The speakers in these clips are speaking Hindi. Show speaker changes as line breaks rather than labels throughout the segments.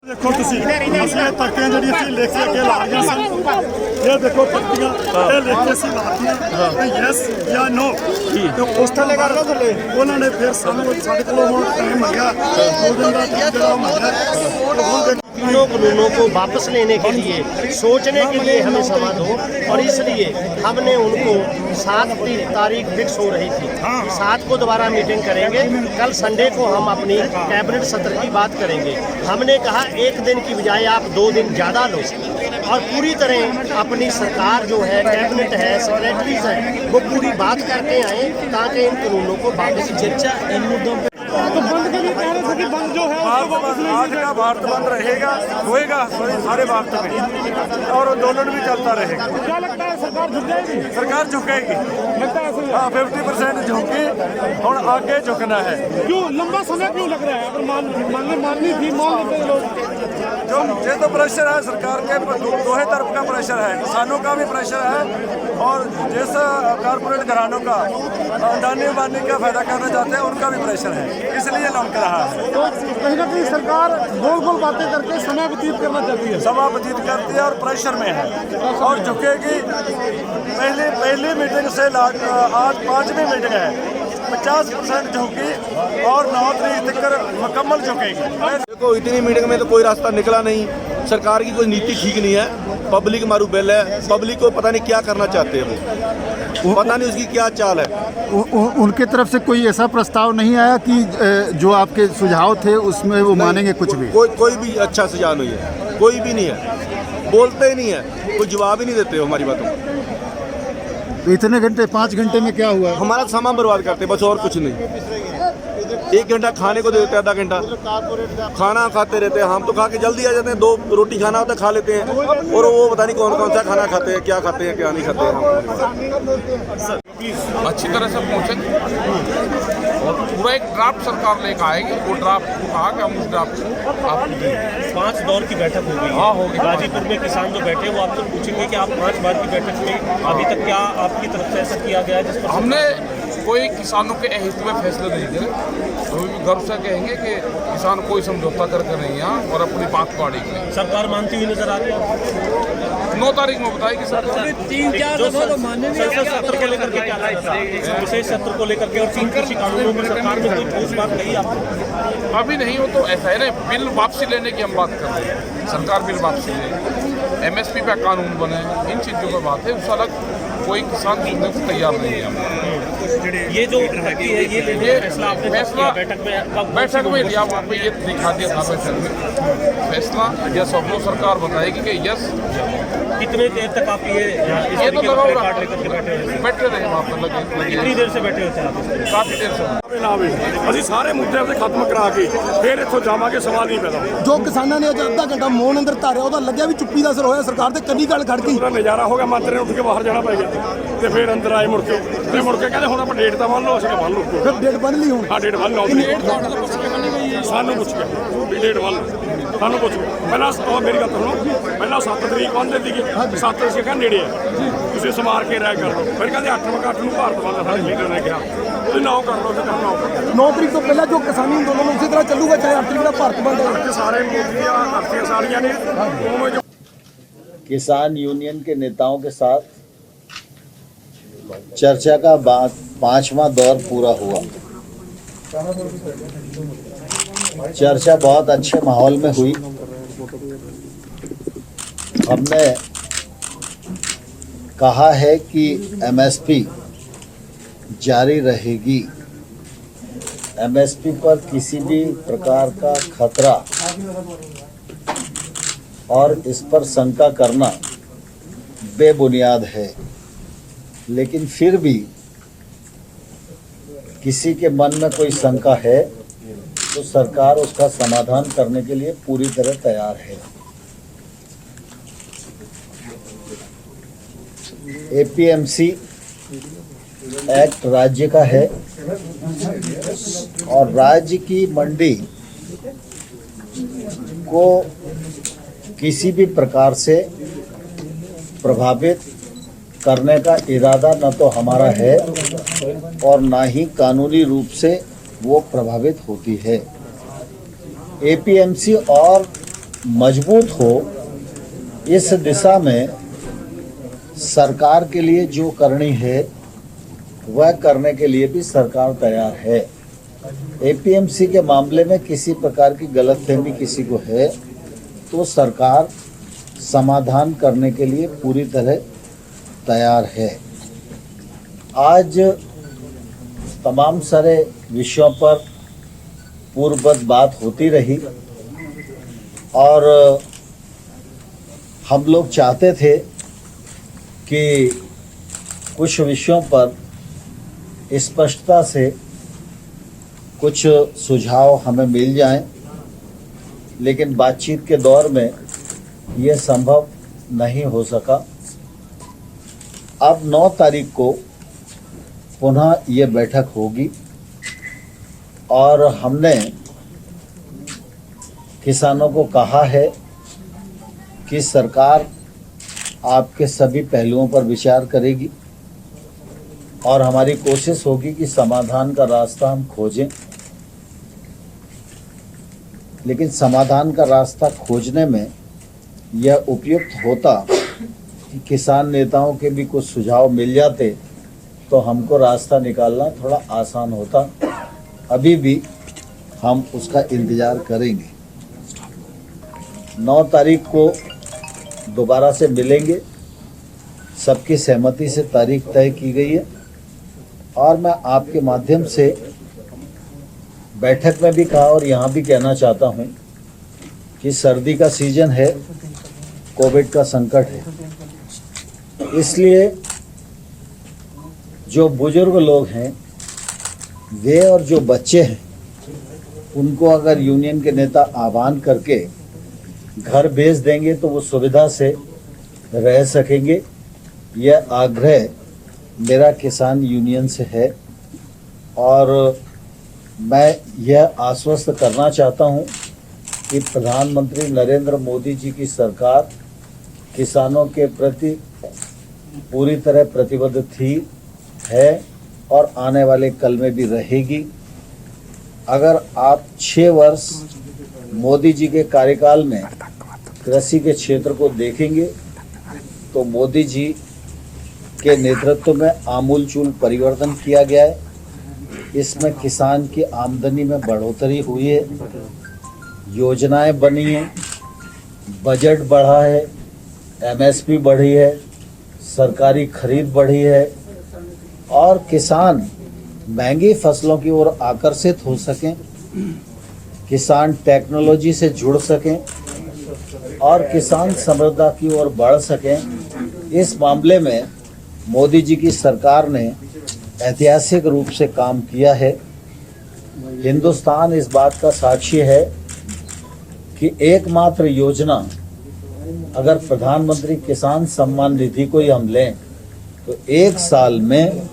देखो ਤੁਸੀਂ ਅਸੀਂ ਤੱਕੀਆਂ ਜਿਹੜੀਆਂ ਸੀ ਲਿਖ ਕੇ ਅੱਗੇ ਲਾ ਰਹੀਆਂ ਸੀ ਇਹ ਦੇਖੋ ਤੱਕੀਆਂ ਇਹ ਲਿਖ ਕੇ ਸੀ ਲਾਤੀਆਂ ਤੇ ਯੈਸ ਜਾਂ ਨੋ ਤੇ ਪੋਸਟਰ ਲਗਾ ਲਓ ਥੱਲੇ ਉਹਨਾਂ ਨੇ ਫਿਰ ਸਾਨੂੰ ਸਾਡੇ ਕੋਲੋਂ ਹੁਣ ਟਾਈਮ ਮੰਗਿਆ 2 ਦਿਨ ਦਾ ਟਾਈਮ ਜਿਹੜਾ ਉਹ ਮੰਗਿਆ
तीनों कानूनों को वापस लेने के लिए सोचने के लिए हमें समय दो और इसलिए हमने उनको 7 तारीख फिक्स हो रही थी 7 को दोबारा मीटिंग करेंगे। कल संडे को हम अपनी कैबिनेट सत्र की बात करेंगे। हमने कहा 1 दिन की बजाय आप 2 दिन ज़्यादा लो और पूरी तरह अपनी सरकार जो है कैबिनेट है सेक्रेटरीज है वो पूरी बात करके आए ताकि इन कानूनों को वापस चर्चा इन मुद्दों पर
तो बंद के लिए कह रहे थे कि बंद जो है
आज का भारत बंद रहेगा होएगा सारे भारत में और आंदोलन भी चलता रहेगा।
क्या लगता है सरकार झुक जाएगी?
सरकार झुकेगी
लगता है ऐसे?
हाँ 50% झुकी और आगे झुकना है।
क्यों लंबा समय क्यों लग रहा है? अगर माननी थी मान लेते लोग
जो ये तो प्रेशर है सरकार के दोहे तरफ का प्रेशर है, किसानों का भी प्रेशर है और जैसा कारपोरेट घरानों का अडानी अंबानी का फायदा करना चाहते हैं उनका भी प्रेशर है, इसलिए लौट रहा है।
तो कहीं ना कहीं सरकार गोल गोल बातें करके समय व्यतीत करना चाहती है,
सभा व्यतीत करती है और प्रेशर में है और झुकेगी। पहली मीटिंग से आज 5वीं मीटिंग है 50% झुकी और 9 तारीख तक मुकम्मल झुकेगी।
देखो इतनी मीटिंग में तो कोई रास्ता निकला नहीं, सरकार की कोई नीति ठीक नहीं है, पब्लिक मारू बेल है, पब्लिक को पता नहीं क्या करना चाहते हैं वो पता नहीं उसकी क्या चाल है।
उनके तरफ से कोई ऐसा प्रस्ताव नहीं आया कि जो आपके सुझाव थे उसमें वो मानेंगे कुछ भी?
कोई भी अच्छा सुझाव नहीं है, कोई भी नहीं है, बोलते ही नहीं है, कोई जवाब ही नहीं देते हो हमारी बातों को।
तो इतने घंटे 5 घंटे में क्या हुआ?
हमारा सामान बर्बाद करते बस और कुछ नहीं। 1 घंटा खाने को देते, आधा घंटा खाना खाते रहते हैं। हम तो खा के जल्दी आ जाते हैं, 2 रोटी खाना होता है खा लेते हैं और वो पता नहीं कौन कौन सा खाना खाते हैं, क्या खाते हैं क्या नहीं खाते हैं।
अच्छी तरह से पहुँचेंगे और पूरा एक ड्राफ्ट सरकार लेकर आएगी। वो ड्राफ्ट को कहा कि हम उस ड्राफ्ट को आपको
5 दौर की बैठक होगी।
हाँ होगी।
गाजीपुर में किसान जो बैठे वो आपसे पूछेंगे कि आप 5 बार की बैठक में अभी तक क्या आपकी तरफ से ऐसा किया गया है जिस पर
हमने कोई किसानों के अहित में फैसले नहीं करे। तो भी गर्व से कहेंगे कि किसान कोई समझौता करके नहीं यहाँ और अपनी बात को अड़ेंगे।
सरकार मानती हुई नजर आ रही है।
9 तारीख में बताएगी सरकार।
3-4 सत्र को लेकर के क्या लगता है? विशेष सत्र को लेकर के और 3 कृषि कानूनों में सरकार में कोई ठोस बात कही आपको?
अभी नहीं हो तो ऐसा है ना, बिल वापसी लेने की हम बात कर रहे हैं। सरकार बिल वापसी ले, MSP पे कानून बने, इन चीज़ों पर बात है। उस अलग कोई किसान सुनने को तैयार नहीं है।
ये जो ये फैसला आपने
बैठक में लिया, वहाँ पे ये दिखा दिया था बैठक में फैसला यस और नो सरकार बताएगी कि यस।
कितने देर तक आप ये तो कार्ड लेकर के
बैठे रहे वहाँ पर लगे
कितनी देर से बैठे होते हैं आप?
काफ़ी देर से।
ਅਸੀਂ ਸਾਰੇ ਮੁੱਦੇ ਉਹਦੇ ਖਤਮ ਕਰਾ ਕੇ ਫਿਰ ਇੱਥੋਂ ਜਾਵਾਂਗੇ, ਸਵਾਲ ਨਹੀਂ ਪੈਦਾ।
ਜੋ ਕਿਸਾਨਾਂ ਨੇ ਅੱਜ ਅੱਧਾ ਘੰਟਾ ਮੌਨ ਅੰਦਰ ਧਾਰਿਆ ਉਹਦਾ ਲੱਗਿਆ ਵੀ ਚੁੱਪੀ ਦਾ ਅਸਰ ਹੋਇਆ, ਸਰਕਾਰ ਤੇ ਕੰਨੀ ਗੱਲ ਖੜ ਗਈ।
ਪੂਰਾ ਨਜ਼ਾਰਾ ਹੋ ਗਿਆ, ਮੰਤਰੀ ਨੇ ਉੱਠ ਕੇ ਬਾਹਰ ਜਾਣਾ ਪੈ ਗਿਆ ਤੇ ਫਿਰ ਅੰਦਰ ਆਏ ਮੁੜ ਕੇ ਤੇ ਮੁੜ ਕੇ ਕਹਿੰਦੇ ਹੁਣ ਆਪਾਂ ਡੇਟ ਤਾਂ ਬੰਨ ਲਓ। ਅਸੀਂ ਬੰਨ ਲਓ,
ਫਿਰ ਡੇਟ ਬੰਨ ਲਈ ਹੁਣ।
ਹਾਂ ਡੇਟ ਬੰਨ ਲਓ। ਸਾਨੂੰ ਪੁੱਛ ਕੇ ਵੀ ਡੇਟ ਬੰਨ ਲਓ, ਸਾਨੂੰ ਪੁੱਛ ਕੇ ਪਹਿਲਾਂ ਉਹ ਮੇਰੀ ਗੱਲ ਸੁਣੋ, ਪਹਿਲਾਂ 7 ਤਰੀਕ ਬੰਨ੍ਹਦੇ ਸੀਗੇ, 7 ਅਸੀਂ ਕਿਹਾ ਨੇੜੇ ਆ ਤੁਸੀਂ ਸਮਾਰ ਕੇ ਰਾਇ ਕਰ ਲਓ। ਫਿਰ ਕਹਿੰਦੇ 8 ਨੂੰ ਭਾਰਤ ਬੰਦ ਸਾਡੇ ਲੀਡਰ ਨੇ ਕਿਹਾ ਤੁਸੀਂ 9 ਕਰ ਲਓ,
9 ਤਰੀਕ ਤੋਂ ਪਹਿਲਾਂ ਜੋ ਕਿਸਾਨੀ ਅੰਦੋਲਨ ਉਸੇ ਤਰ੍ਹਾਂ ਚੱਲੂਗਾ ਚਾਹੇ 8 ਤਰੀਕ ਦਾ ਭਾਰਤ ਬੰਦ ਹੋਵੇ।
ਸਾਰੇ ਮੋਦੀਆਂ ਅਰਥੀਆਂ ਸਾਰੀਆਂ ਨੇ ਉਵੇਂ ਜੋ
किसान यूनियन के नेताओं के साथ चर्चा का 5वां दौर पूरा हुआ। चर्चा बहुत अच्छे माहौल में हुई। हमने कहा है कि MSP जारी रहेगी। MSP पर किसी भी प्रकार का खतरा और इस पर शंका करना बेबुनियाद है, लेकिन फिर भी किसी के मन में कोई शंका है तो सरकार उसका समाधान करने के लिए पूरी तरह तैयार है। APMC एक्ट राज्य का है और राज्य की मंडी को किसी भी प्रकार से प्रभावित करने का इरादा न तो हमारा है और ना ही कानूनी रूप से वो प्रभावित होती है। APMC और मजबूत हो, इस दिशा में सरकार के लिए जो करनी है वह करने के लिए भी सरकार तैयार है। एपीएमसी के मामले में किसी प्रकार की गलतफहमी किसी को है तो सरकार समाधान करने के लिए पूरी तरह तैयार है। आज तमाम सारे विषयों पर पूर्ववत बात होती रही और हम लोग चाहते थे कि कुछ विषयों पर स्पष्टता से कुछ सुझाव हमें मिल जाएं, लेकिन बातचीत के दौर में यह संभव नहीं हो सका। अब 9 तारीख को पुनः ये बैठक होगी और हमने किसानों को कहा है कि सरकार आपके सभी पहलुओं पर विचार करेगी और हमारी कोशिश होगी कि समाधान का रास्ता हम खोजें, लेकिन समाधान का रास्ता खोजने में यह उपयुक्त होता कि किसान नेताओं के भी कुछ सुझाव मिल जाते तो हमको रास्ता निकालना थोड़ा आसान होता। अभी भी हम उसका इंतज़ार करेंगे। 9 तारीख को दोबारा से मिलेंगे, सबकी सहमति से तारीख तय की गई है और मैं आपके माध्यम से बैठक में भी कहा और यहाँ भी कहना चाहता हूँ कि सर्दी का सीजन है, कोविड का संकट है, इसलिए जो बुजुर्ग लोग हैं वे और जो बच्चे हैं उनको अगर यूनियन के नेता आह्वान करके घर भेज देंगे तो वो सुविधा से रह सकेंगे। यह आग्रह मेरा किसान यूनियन से है और मैं यह आश्वस्त करना चाहता हूं कि प्रधानमंत्री नरेंद्र मोदी जी की सरकार किसानों के प्रति पूरी तरह प्रतिबद्ध थी, है और आने वाले कल में भी रहेगी। अगर आप 6 वर्ष मोदी जी के कार्यकाल में कृषि के क्षेत्र को देखेंगे तो मोदी जी के नेतृत्व में आमूलचूल परिवर्तन किया गया है। इसमें किसान की आमदनी में बढ़ोतरी हुई है, योजनाएं बनी हैं, बजट बढ़ा है, एमएसपी बढ़ी है, सरकारी खरीद बढ़ी है और किसान महंगी फसलों की ओर आकर्षित हो सकें, किसान टेक्नोलॉजी से जुड़ सकें और किसान समृद्धता की ओर बढ़ सकें। इस मामले में मोदी जी की सरकार ने ऐतिहासिक रूप से काम किया है। हिंदुस्तान इस बात का साक्षी है कि एकमात्र योजना अगर प्रधानमंत्री किसान सम्मान निधि को ही हम लें तो 1 साल में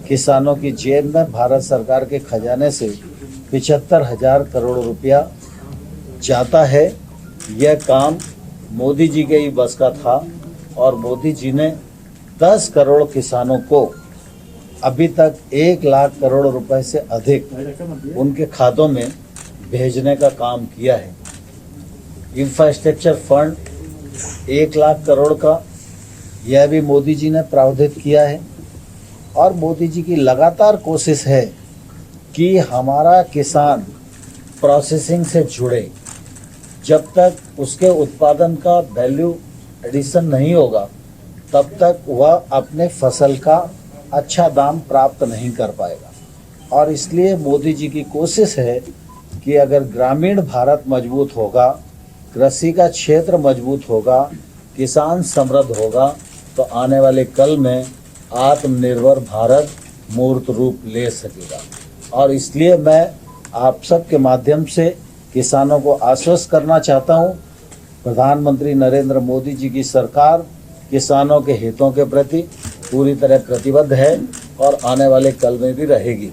किसानों की जेब में भारत सरकार के खजाने से 75,000 करोड़ रुपया जाता है। यह काम मोदी जी के ही बस का था और मोदी जी ने 10 करोड़ किसानों को अभी तक 1 लाख करोड़ रुपए से अधिक उनके खातों में भेजने का काम किया है। इंफ्रास्ट्रक्चर फंड 1 लाख करोड़ का यह भी मोदी जी ने प्रावधान किया है और मोदी जी की लगातार कोशिश है कि हमारा किसान प्रोसेसिंग से जुड़े। जब तक उसके उत्पादन का वैल्यू एडिशन नहीं होगा तब तक वह अपने फसल का अच्छा दाम प्राप्त नहीं कर पाएगा और इसलिए मोदी जी की कोशिश है कि अगर ग्रामीण भारत मजबूत होगा, कृषि का क्षेत्र मजबूत होगा, किसान समृद्ध होगा तो आने वाले कल में आत्मनिर्भर भारत मूर्त रूप ले सकेगा। और इसलिए मैं आप सबके माध्यम से किसानों को आश्वस्त करना चाहता हूं, प्रधानमंत्री नरेंद्र मोदी जी की सरकार किसानों के हितों के प्रति पूरी तरह प्रतिबद्ध है और आने वाले कल में भी रहेगी।